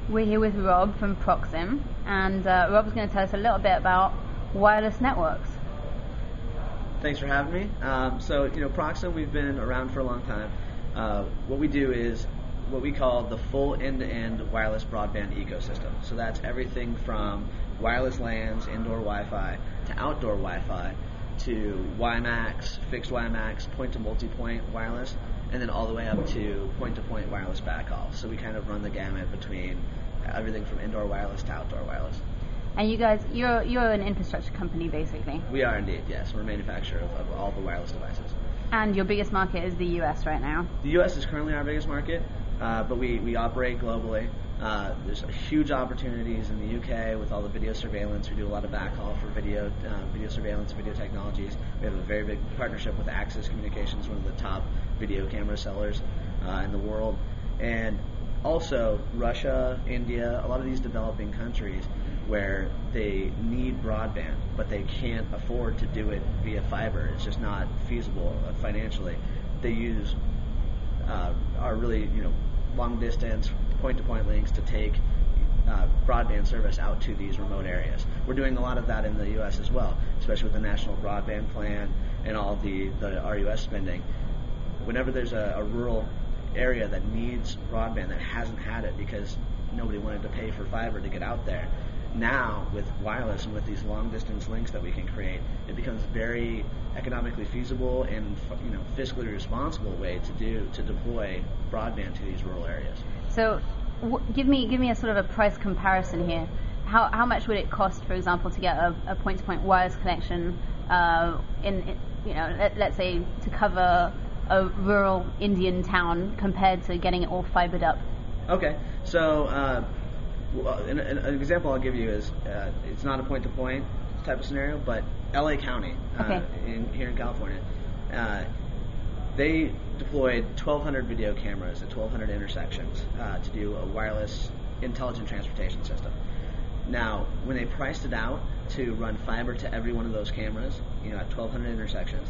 We're here with Rob from Proxim, and Rob's going to tell us a little bit about wireless networks. Thanks for having me. Proxim, we've been around for a long time. What we do is what we call the full end-to-end wireless broadband ecosystem. So that's everything from wireless LANs, indoor Wi-Fi, to outdoor Wi-Fi, to WiMAX, fixed WiMAX, point-to-multipoint wireless, and then all the way up to point-to-point wireless backhaul. So we kind of run the gamut between everything from indoor wireless to outdoor wireless. And you guys, you're an infrastructure company, basically. We are indeed, yes. We're a manufacturer of all the wireless devices. And your biggest market is the U.S. right now? The U.S. is currently our biggest market, but we operate globally. There's huge opportunities in the U.K. with all the video surveillance. We do a lot of backhaul for video surveillance, video technologies. We have a very big partnership with Axis Communications, one of the top video camera sellers in the world. And also Russia, India, a lot of these developing countries where they need broadband, but they can't afford to do it via fiber. It's just not feasible financially. They use our really long distance point-to-point links to take broadband service out to these remote areas. We're doing a lot of that in the U.S. as well, especially with the National Broadband Plan and all of the RUS spending. Whenever there's a rural area that needs broadband that hasn't had it because nobody wanted to pay for fiber to get out there, now with wireless and with these long distance links that we can create, it becomes very economically feasible and fiscally responsible way to deploy broadband to these rural areas. So give me a sort of a price comparison here. How much would it cost, for example, to get a point-to-point wireless connection let's say to cover a rural Indian town compared to getting it all fibered up? Okay, so an example I'll give you is it's not a point-to-point type of scenario, but LA County here in California, they deployed 1,200 video cameras at 1,200 intersections to do a wireless intelligent transportation system. Now, when they priced it out to run fiber to every one of those cameras, at 1,200 intersections,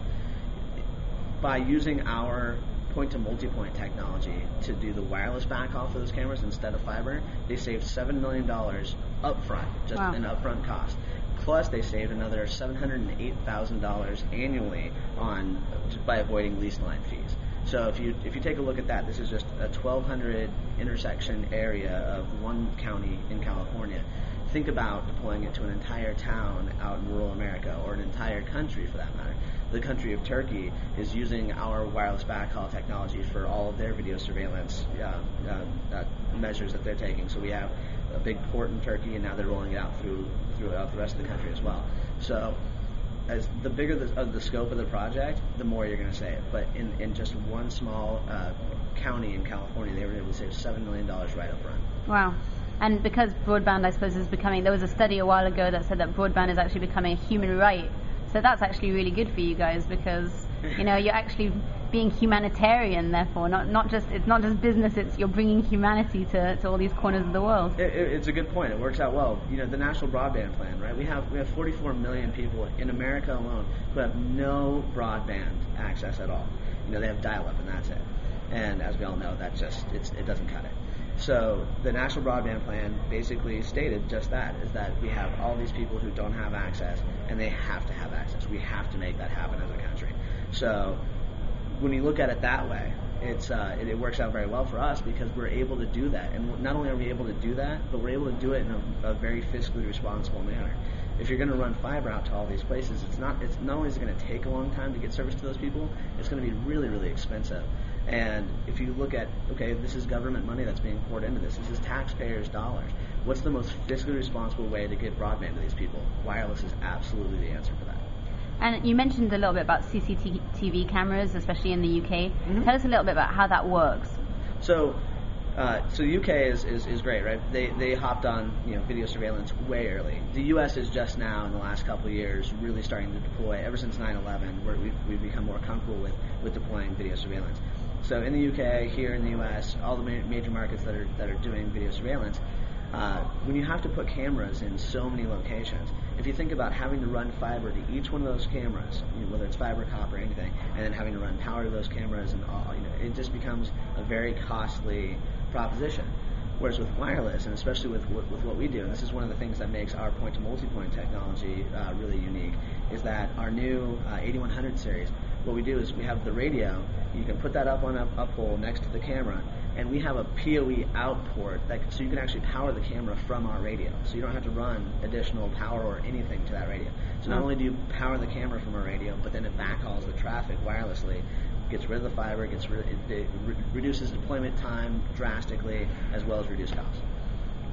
by using our point-to-multipoint technology to do the wireless backhaul for those cameras instead of fiber, they saved $7 million upfront, just an upfront cost. Plus, they saved another $708,000 annually by avoiding lease line fees. So if you take a look at that, this is just a 1,200 intersection area of one county in California. Think about deploying it to an entire town out in rural America, or an entire country for that matter. The country of Turkey is using our wireless backhaul technology for all of their video surveillance measures that they're taking. So we have a big port in Turkey, and now they're rolling it out throughout the rest of the country as well. So as the bigger the scope of the project, the more you're going to save. But in just one small county in California, they were able to save $7 million right up front. Wow. And because broadband, I suppose, is becoming, there was a study a while ago that said that broadband is actually becoming a human right. So that's actually really good for you guys because, you're actually being humanitarian, therefore, it's not just business, you're bringing humanity to all these corners of the world. It's a good point. It works out well. The National Broadband Plan, right? We have 44 million people in America alone who have no broadband access at all. They have dial-up and that's it. And as we all know, it doesn't cut it. So the National Broadband Plan basically stated just that, is that we have all these people who don't have access, and they have to have access. We have to make that happen as a country. So when you look at it that way, it works out very well for us because we're able to do that. And not only are we able to do that, but we're able to do it in a very fiscally responsible manner. If you're going to run fiber out to all these places, it's not only is it going to take a long time to get service to those people, it's going to be really, really expensive. And if you look at, this is government money that's being poured into this. This is taxpayers' dollars. What's the most fiscally responsible way to get broadband to these people? Wireless is absolutely the answer for that. And you mentioned a little bit about CCTV cameras, especially in the UK. Mm-hmm. Tell us a little bit about how that works. So the UK is great, right? They hopped on video surveillance way early. The US is just now in the last couple of years really starting to deploy. Ever since 9/11, where we've become more comfortable with deploying video surveillance. So in the UK, here in the US, all the major markets that are doing video surveillance, when you have to put cameras in so many locations, if you think about having to run fiber to each one of those cameras, whether it's fiber, copper, anything, and then having to run power to those cameras and all, it just becomes a very costly proposition. Whereas with wireless, and especially with what we do, and this is one of the things that makes our point-to-multipoint technology really unique, is that our new 8100 series, what we do is we have the radio, you can put that up on a pole next to the camera, and we have a PoE out port, so you can actually power the camera from our radio. So you don't have to run additional power or anything to that radio. So not only do you power the camera from our radio, but then it backhauls the traffic wirelessly, gets rid of the fiber, it reduces deployment time drastically, as well as reduce costs.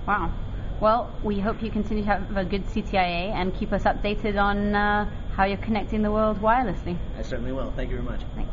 Wow. Well, we hope you continue to have a good CTIA and keep us updated on how you're connecting the world wirelessly. I certainly will. Thank you very much. Thanks.